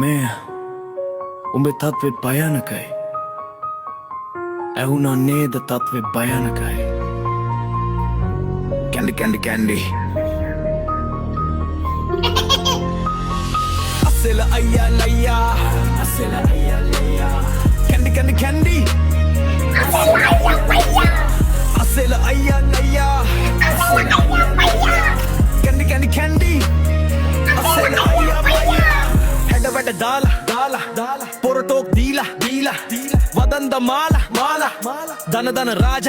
මේ උඹේ තත්වෙත් භයානකයි. ඇහුණා නේද තත්වෙ භයානකයි. කැන්ඩි අසෙල අයියා ලයියා අසෙල අයියා ලයියා කැන්ඩි අසෙල අයියා ලයියා කැන්ඩි අසෙල අයියා ලයියා හැඩ වැඩ දාලා පොරටෝක් දීලා වදන්ද මාලා දන රාජ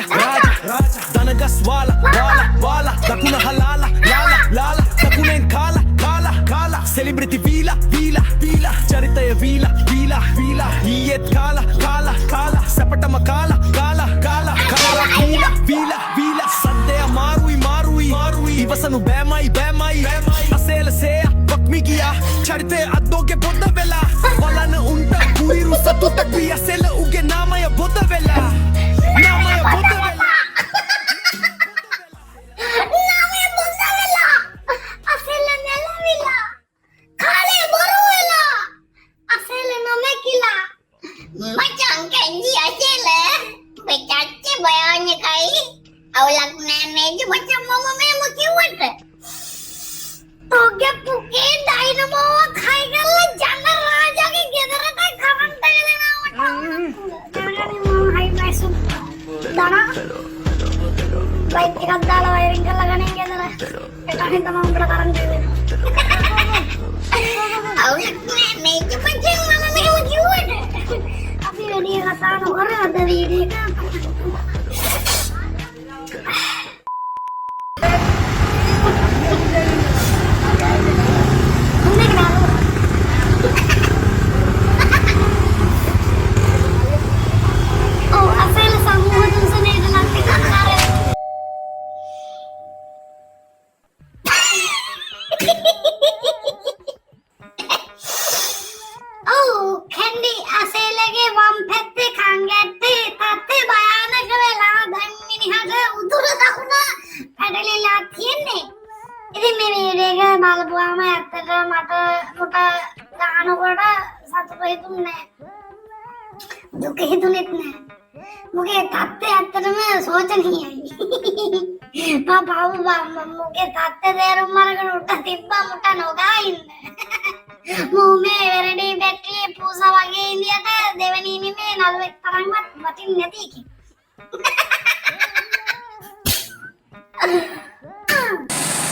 දනගස් වාලා දකුණ හලාලා දකුණෙන් කාලා සෙලිබ්‍රිටි වීලා චරිතය වීලා ඊයේත් කාලා සැපටම කාලා වීලා සද්දය මාරුයි ඉවසනු බෑමයි අසේලසේය වක්මි ගියා චරිතය අද්දෝගේ බොද්ද වෙලා බලන උන්ට කුයිරු සතුටක් වී අසෙල උගේ නාමය බොද්ද වෙලා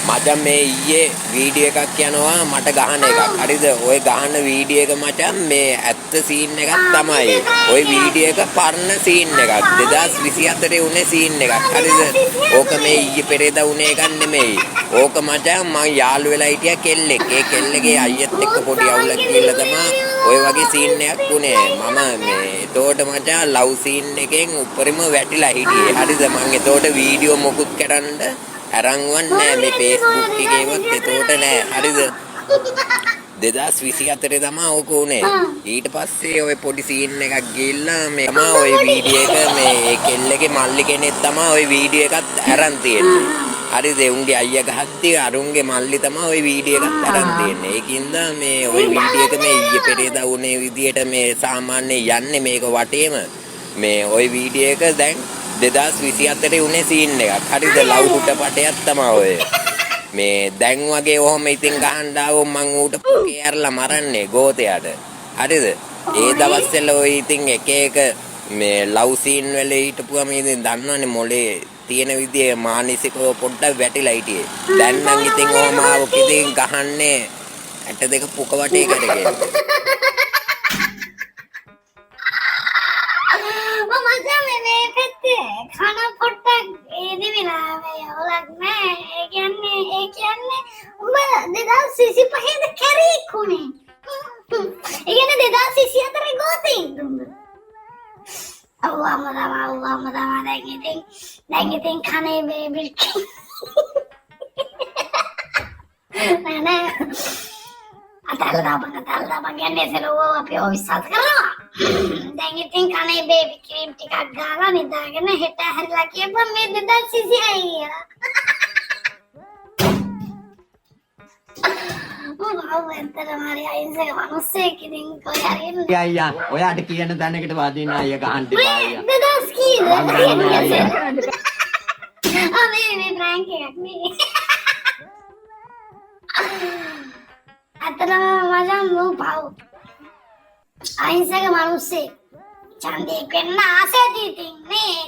මචං මේ ඊයේ වීඩියෝ එකක් යනවා මට ගහන එකක්. හරිද? ඔය ගහන වීඩියෝ එක මචං මේ ඇත්ත සීන් එකක් තමයි. ඔය වීඩියෝ එක පරණ සීන් එකක්. 2024 උනේ සීන් එකක්. හරිද? ඕක මේ ඊයේ පෙරේදා උනේ එකක් නෙමෙයි. ඕක මචං මං යාළු වෙලා හිටියා කෙල්ලෙක්. ඒ කෙල්ලගේ අයියත් එක්ක පොඩි අවුලක් කියලා තමයි ඔය වගේ සීන් එකක් උනේ. මම මේ එතකොට මචං ලව් සීන් එකෙන් උඩරිම වැටිලා හිටියේ. හරිද? මං එතකොට වීඩියෝ මොකුත් කරන්න අරන්වන් නෑ මේ Facebook එකේවත් එතකොට නෑ. හරිද? 2024 තමයි ඕක උනේ. ඊට පස්සේ ඔය පොඩි සීන් එකක් ගිහිල්ලා මේ තමයි ඔය වීඩියෝ එක මේ කෙල්ලගේ මල්ලි කෙනෙක් තමයි ඔය වීඩියෝ එකත් අරන් තියෙන්නේ. හරිද? උන්ගේ අයියා ගහද්දි අරුන්ගේ මල්ලි තමයි ඔය වීඩියෝ එකත් අරන් තියෙන්නේ. ඒකින්ද මේ ඔය වීඩියෝ එක මේ ඊයේ පෙරේදා උනේ විදියට මේ සාමාන්‍ය යන්නේ මේක වටේම මේ ඔය වීඩියෝ එක දැන් 2024 උනේ සීන් එකක්. හරිද? ලව් හුට පටයක් තමයි ඔය. මේ දැන් වගේ ඔහොම ඉතින් ගහන්න ආවොත් මං ඌට පොකේ ඇරලා මරන්නේ ගෝතයාට. හරිද? ඒ දවස්වල ඔය ඉතින් එක මේ ලව් සීන් වල හිටපුවම ඉතින් දන්නවනේ මොලේ තියෙන විදිය මානසිකව පොඩ්ඩක් වැටිලා හිටියේ. දැන් නම් ඉතින් ඔහොම ආවොත් ඉතින් ගහන්නේ ඇට දෙක පුක වටේ කරගෙන. खाना पड़ता ये मिला मैं औलाद में ये කියන්නේ උඹ 2000 පහේද කැරේ කුනේ ඒ කියන්නේ 2024 ගෝතේ දුන්න Allah දැන් ඉතින් කනේ බේබි නෑ අතල් දාපන් කියන්නේ සලෝ අපි ඔය විශ්වාස කරනවා දැන් ඉතින් කනේ බේබි ක්‍රීම් ටිකක් ගාලා නිදාගෙන හෙට හැරිලා කියපන් මේ 2026 කියලා ඇත්තට මාරි අයින්සක මිනිස්සෙක් ඉතින් කොහේ හරි එන්න. අයියා ඔයාට කියන තැනකට වදින්න අයියා ගහන්න එපා අයියා. දෙදස් කීයද? මං දන්නේ අයියා. මේ ප්‍රෑන්ක් එකක් නේ. ඇත්තටම මචං මෝ පාව. අයින්සක මිනිස්සෙක් ඡන්දේ වෙන්න ආසෙදී ඉතින් නේ.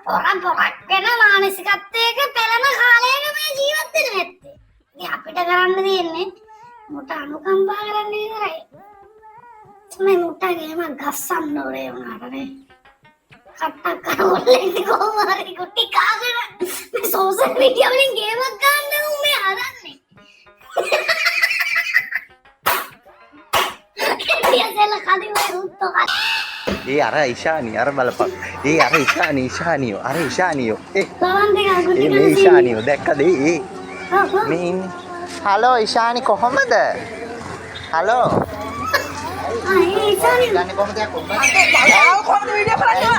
පොරක් වෙන මානසිකත්වයක පෙළෙන කාලයක මේ ජීවත් වෙන නැත්තේ. ඉතින් අපිට කරන්න තියෙන්නේ මුට අනුකම්පා කරන්න විතරයි. මේ මුටගේම ගස්සන්න ඕනේ වුණාටනේ. කට්ටක් කරවලෙන් කොහොම හරි කුටි කාගෙන මේ සෝෂල් මීඩියා වලින් ගේමක් ගන්න උඹේ හදන්නේ. ඉතින් කඩි වල උත්තෝ ඒ අර ඉෂානි අර බලපන්. ඒ අර ඉෂානියෝ අර ඉෂානියෝ. ලවන් දෙක අගුටි ඒ මේ ඉෂානියෝ දැක්කද ඒ මේ ඉන්නේ. හලෝ ඉෂානි කොහමද? හලෝ. ඉෂානි කොහමද යකෝ? ඔයා කොහොමද වීඩියෝ කරන්නේ?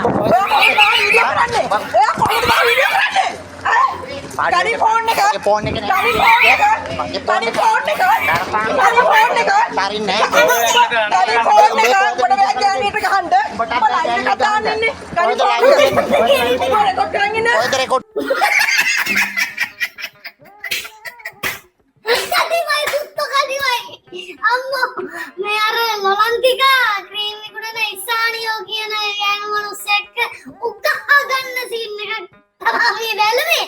ඔයා කොහොමද වීඩියෝ කරන්නේ? ගනි ෆෝන් එක. මගේ ෆෝන් එක නේ. ගනි ෆෝන් එක. තරින්නේ ගනි ෆෝන් එක. උඹට බෑ ගෑනීට ගහන්න. උඹ ලයිව් එකට දාන්න ඉන්නේ. ගනි ෆෝන් එක. රෙකෝඩ් කරන් ඉන්න. ඔයද රෙකෝඩ් අම්මෝ මේ අර ලොලන්තිකා ක්‍රීම් විකුණන ඉස්සානියෝ කියන ගෑනු මිනිස්සෙක් උකහා ගන්න සීන් එකක් තමයි බැලුවේ.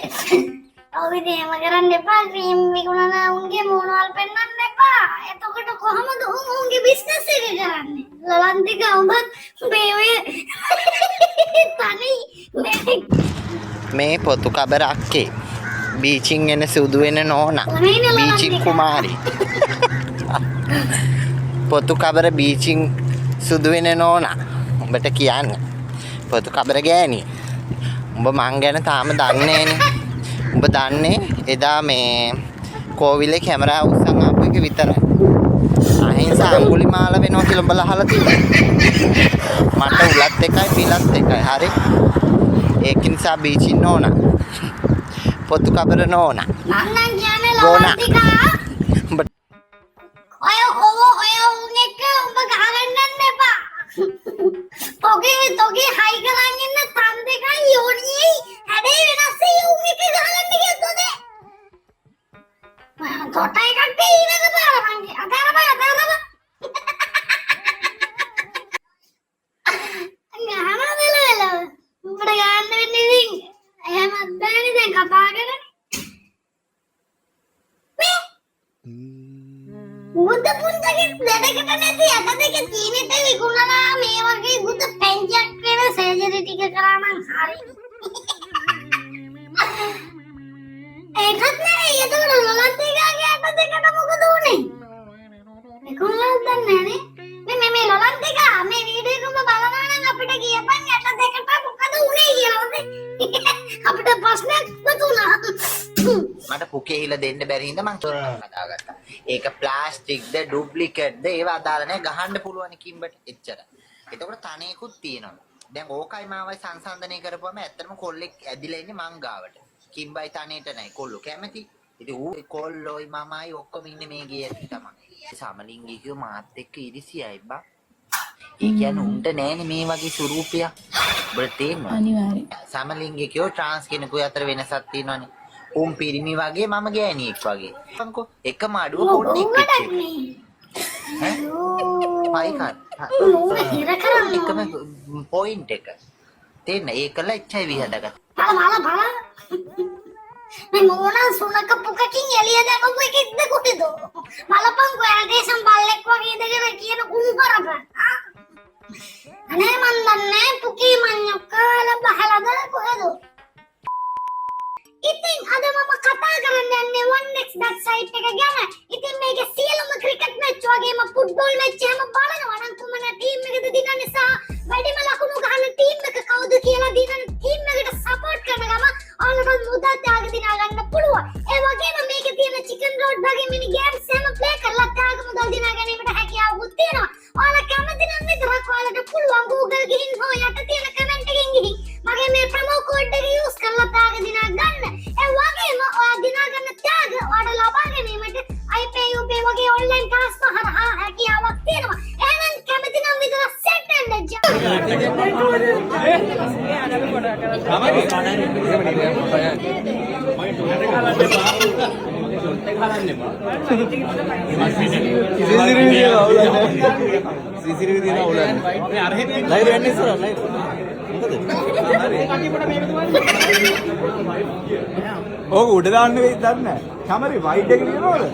ඔව් ඉතින් එහෙම කරන්න එපා. ක්‍රීම් විකුණන උන්ගේ මූණවල් පෙන්වන්න එපා. එතකොට කොහමද උන්ගේ බිස්නස් එක කරන්නේ? ලොලන්තිකා උඹත් මේ ඔය තනි මේ පොතු කබර අක්කේ බීචින් එන සුදු වෙන නෝනා බීචින් කුමාරි පොතු කබර බීචින් සුදු වෙන නෝනා උඹට කියන්න පොතු කබර ගෑණි උඹ මං ගැන තාම දන්නේ නේ උඹ දන්නේ එදා මේ කෝවිලේ කැමරා උස්සන් ආපු එක විතරයි අහිංස අඟුලිමාල වෙනවා කියලා උඹලා අහලා තියෙනවා මට උලත් එකයි පිලත් එකයි හරි ඒක නිසා බීචින් නෝනා පොතු කබර නෝනා මං කියන්නේ ගෝනා. ලොලන්තිකා ඔය උන් එක්ක උඹ ගහගන්න එපා. තොගේ හයි කරන් ඉන්න තන් දෙකයි යෝනියි හැඩේ වෙනස් ඒ උන් එක්ක ගහගන්න කියතොද? මම තොටයි කට්ටේ ඉවද බලන්න මං අදාරම. ගහනදල උඹට ගන්න වෙන්නේ ඉතින් එහෙමත් බෑනේ දැන් කතා කරන්නේ. බුද්ධ පුන්තගේ දෙඩකට නැති අත දෙක තීනෙට විකුණලා මේ වගේ බුද්ධ පෙන්ජක් වෙන සර්ජරි ටික කරා නම් හරි. ඒකත් නෑ එතකොට ලොලන්තිකාගේ අත දෙකට මොකද උනේ? විකුණලා දන්නේ නෑනේ. මේ ලොලන්තිකා මේ වීඩියෝ එක බලනවා නම් අපිට කියපන් අත දෙකට මොකද උනේ කියලා. අපිට ප්‍රශ්නයක් වතුණා. මට පුකේ හිල දෙන්න බැරි හින්දා මං හදාගත්තා. ඒක ප්ලාස්ටික්ද ඩුප්ලිකේට්ද ඒව අදාළ නැහැ ගහන්න පුළුවන් කිම්බට එච්චර. එතකොට තනේකුත් තියෙනවා. දැන් ඕකයි මාවයි සංසන්දනය කරපුවම ඇත්තටම කොල්ලෙක් ඇදිලා ඉන්නේ මං ගාවට. කිම්බයි තනේට නැහැ කොල්ලෝ කැමති. ඉතින් ඌ කොල්ලෝයි මමයි ඔක්කොම ඉන්නේ මේ ගේ ඇති තමයි. සමලිංගිකව මාත් එක්ක ඉරිසියයි බා. ඒ කියන්නේ උන්ට නෑනේ මේ වගේ ස්වරූපයක්. ඔබට තේරෙනවද? අනිවාර්යයෙන්. සමලිංගිකයෝ ට්‍රාන්ස් කෙනෙකු අතර වෙනසක් තියෙනවනේ. උන් පිරිමි වගේ මම ගෑණියෙක් වගේ. අංකෝ එකම අඩුව පොඩ්ඩෙක් ඈ පයිකන්. හිර කරන්නේ. එකම පොයින්ට් එක. තේන්න ඒකල HIV හදාගත්තා. බල. මේ මොනා සුනක පුකකින් එළිය දැකපු එකෙක්ද කොහෙද? බලපන් ගෑඩේෂන් බල්ලෙක් වගේ දෙකම කියන කුණු කරපන්. අනේ මන් දන්නේ පුකී මඤ්ඤොක් කාලා බහලද කොහෙද? ඉතින් අද මම කතා කරන්න යන්නේ 1x.site එක ගැන. ඉතින් මේක සියලුම ක්‍රිකට් මැච් වගේම ෆුට්බෝල් මැච් එකම බලනවා නම් කුමන ටීම් එකද දිනන්නේ සහ වැඩිම ලකුණු ගහන ටීම් එක කවුද කියලා දිනන ටීම් එකට සපෝට් කරන ගම ඔයාලට මුදල් ත්‍යාග දිනා ගන්න පුළුවන්. ඒ වගේම මේකේ තියෙන චිකන් රෝඩ් වගේ මිනි ගේම්ස් හැම ප්ලේ කරලා ත්‍යාග මුදල් දිනා ගැනීමට හැකියාවකුත් තියෙනවා. ඔයාලා කැමති නම් විතරක් ඔයාලට පුළුවන් Google ගිහින් හෝ යට තියෙන කමෙන්ට් එකකින් ගිහින් මගේ මේ ප්‍රොමෝ කෝඩ් එක යූස් කරලා ත්‍යාග දිනා ගන්න. ඒ වගේම ඔයා දිනා ගන්න ත්‍යාග ඔයාලට ලබා ගැනීමට iPay UPay ඕක උඩ දාන්න වෙයිද දන්නේ නැහැ. කැමරේ වයිඩ් එක කියනවද?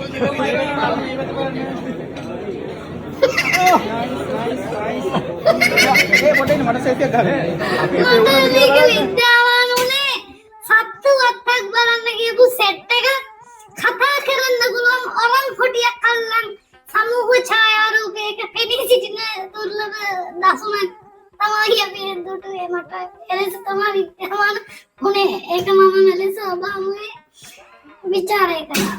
ඒ පොඩේ මට සෙට් එකක් ගන්න. මේක විද්‍යාවාන උනේ සත්තු වත්තක් බලන්න කියපු සෙට් එක කතා කරන්න පුළුවන් ඔරන් කොටියක් අල්ලන් සමූහ ඡායාරූපයක පෙනී සිටින දුර්ලභ දසුනක් තමයි අපි දුටුවේ මට එලෙස තමයි විද්‍යාවාන උනේ ඒක මම මෙලෙස ඔබාමුවේ විචාරය කළා.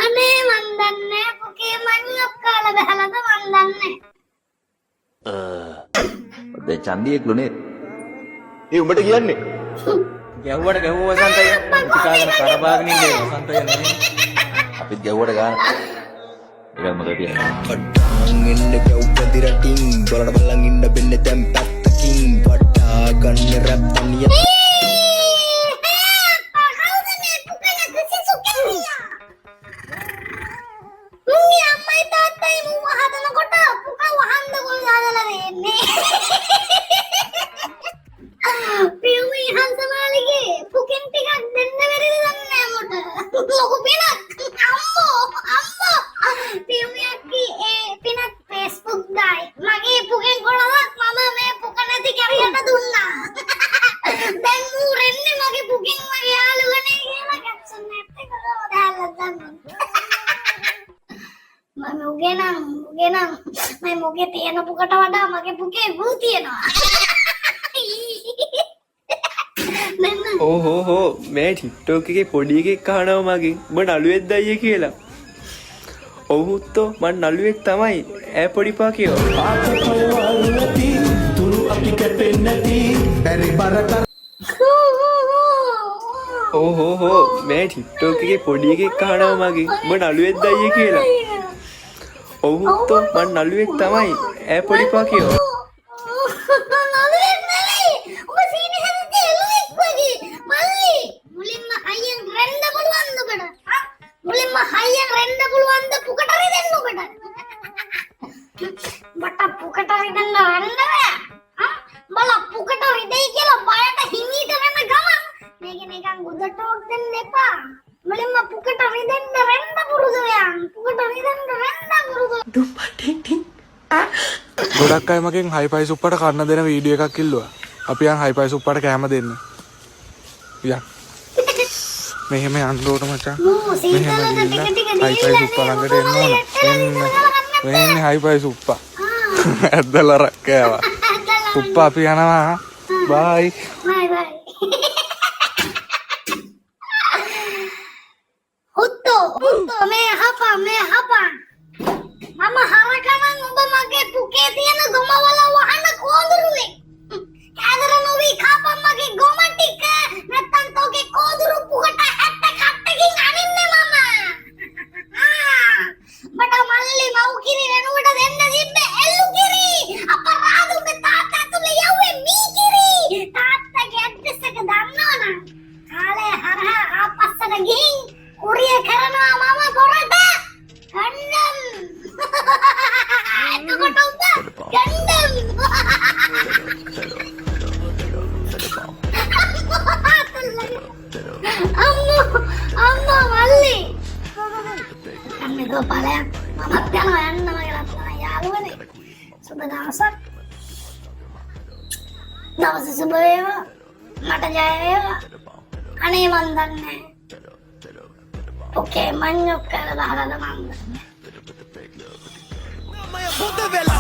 අනේ මන් දන්නේ පුකේ මඤ්ඤොක් කාලා බහලාද මන් දන්නේ. ඔතේ චන්දියෙක්ලු නේද? ඒ උඹට කියන්නේ ගැහුවට ගැහුව වසන්තය ටිකාගෙන කරබාගෙන ඉන්නේ වසන්තය නෙමෙයි. අපිත් ගැව්වට ගන්න. ඒක මොකද කියන්නේ? පට්ටාන් එන්න කවුපති රටින් බලන බලන් ඉන්න බෙන්නේ දැන් පැත්තකින් පට්ටා ගන්න රැප් තනිය මම මොකේ තියෙන පුකට වඩා මගේ පුකේ වූ තියෙනවා. ඕහෝ මේ ටික්ටොක් එකේ පොඩි එකෙක් කහනවා මගෙන් උඹ නළුවෙක්ද අයියේ කියලා. ඔව්හුත්තෝ මං නළුවෙක් තමයි ඈ පොඩිපා කියෝ. ඕහෝ මේ ටික්ටොක් එකේ පොඩි එකෙක් කහනවා මගෙන් උඹ නළුවෙක්ද අයියේ කියලා. ඔව්හුත්තෝ මං නළුවෙක් තමයි ඈ පොඩිපා කියෝ. ගොඩක් අය මගෙන් හයිපයි සුප්පට කන්න දෙන වීඩියෝ එකක් ඉල්ලුවා. අපි යන් හයිපයි සුප්පට කෑම දෙන්න. යන්. මෙහෙම යන්න ඕන මචං. මෙහෙම ගිහිල්ලා හයිපයි සුප්ප ළඟට එන්න ඕන. මෙන්න හයිපයි සුප්ප. ඇද්දලා රැක්කෑවා. සුප්ප අපි යනවා. බයි. බයි බයි. හුත්තෝ මේ හපා මම හරකනම් ඔබ මගේ පුකේ තියෙන ගොමවල වහන කෝඳුරුවේ. කෑදර නොවි කාපම් මගේ ගොම ටික නැත්තම් තෝගේ කෝඳුරු පුකට 70 අනින්නේ මම. මට මල්ලි මව් කිරි වෙනුවට දෙන්න තිබ්බේ එල්ලු කිරි. අපරාධුගේ තාත්තා තුල යව්වේ මී කිරි. තාත්තගේ ඇඩ්‍රස් එක දන්නවනම් කාලේ හරහා ආපස්සට ගිහින් කුරිය කරනවා මම පොරට. ගන්නම්. එතකොට ඔබ ගන්නම්. අම්මා මල්ලි. අම්මේ දෝ බලයක් මමත් යනවා කියලා තමයි යාළුවනේ. සුබ දවසක්. දවස සුබ වේවා. මට ජය වේවා. අනේ මන් දන්නේ. ඔකේ මඤ්ඤොක් කරලා දාලා මම Maya, ponte vela.